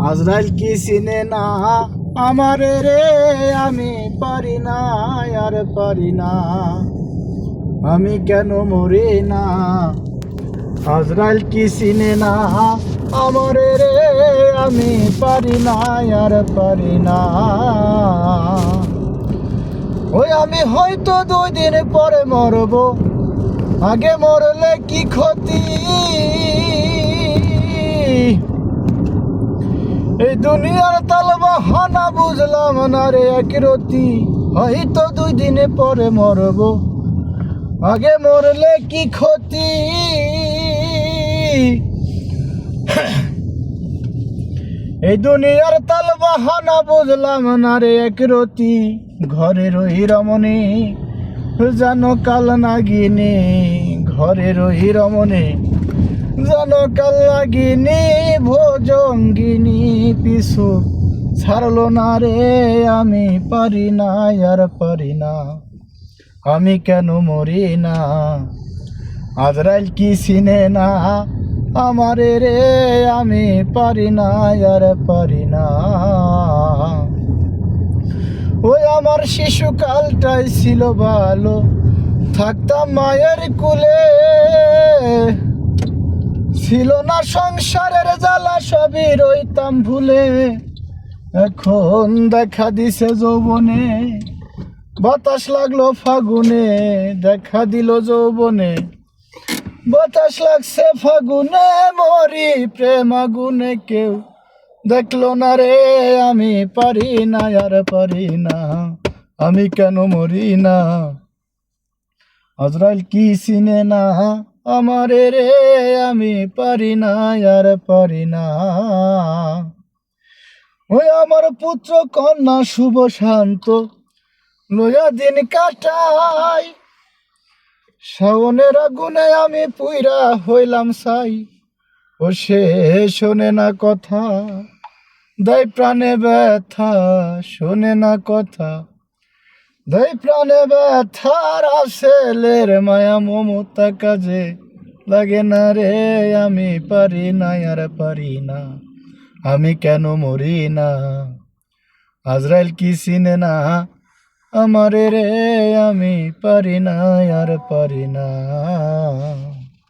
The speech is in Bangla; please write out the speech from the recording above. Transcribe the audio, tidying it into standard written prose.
আজরাইল কি চিনে না আমারে রে, আমি পারি না আর পারি না, আমি কেন মরি না। আজরাইল কি চিনে না আমারে রে, আমি পারি না আর পারি না। ওই আমি হয়তো 2 দিন পরে মরব, আগে মরলে কি ক্ষতি। এই দুনিয়ার তালবাহানা বুঝলাম না রে একরতি, হয়তো 2 দিন পরে মরব, আগে মরলে কি ক্ষতি। এই দুনিয়ার তালবাহানা বুঝলাম না রে একরতি, ঘরে রহি রমণী জানো কাল নাগিনী, ঘরে রহি রমণী জানো কাল নাগিনী, ভোজঙ্গিনী পিছু ছাড়লো না রে, আমি পারি না আর পারি না, আমি কেন মরি না। আজরাইল কি চিনে না আমারে রে, আমি পারি না আর পারি না। ওই আমার শিশুকালটাই ছিল ভালো, থাকতাম মায়ের কুলে, ছিল না সংসারের জ্বালা, সবই রইতাম ভুলে। এখন দেখা দিছে যৌবনে, বাতাস লাগলো ফাগুনে, দেখা দিল যৌবনে, বাতাস লাগছে ফাগুনে, মরি প্রেম আগুনে, কেউ দেখলো না রে, আমি পারি না আর পারি না, আমি কেন মরি না। আজরাইল কি চিনে না আমারে রে, আমি পারি না আর পারি না। ওই আমার পুত্র কন্যা শুভ শান্ত লইয়া দিন কাটাই, শ্রাবণের আগুনে আমি পুইরা হইলাম ছাই। ও সে শোনে না কথা, দেয় প্রাণে ব্যথা, শোনে না কথা, দেয় প্রাণে ব্যথার আসলের মায়া মমতা কাজে লাগে না রে, আমি পারি না আর পারি না, আমি কেন মরি না। আজরাইল কি চিনে না আমারে রে, আমি পারি না আর পারি না।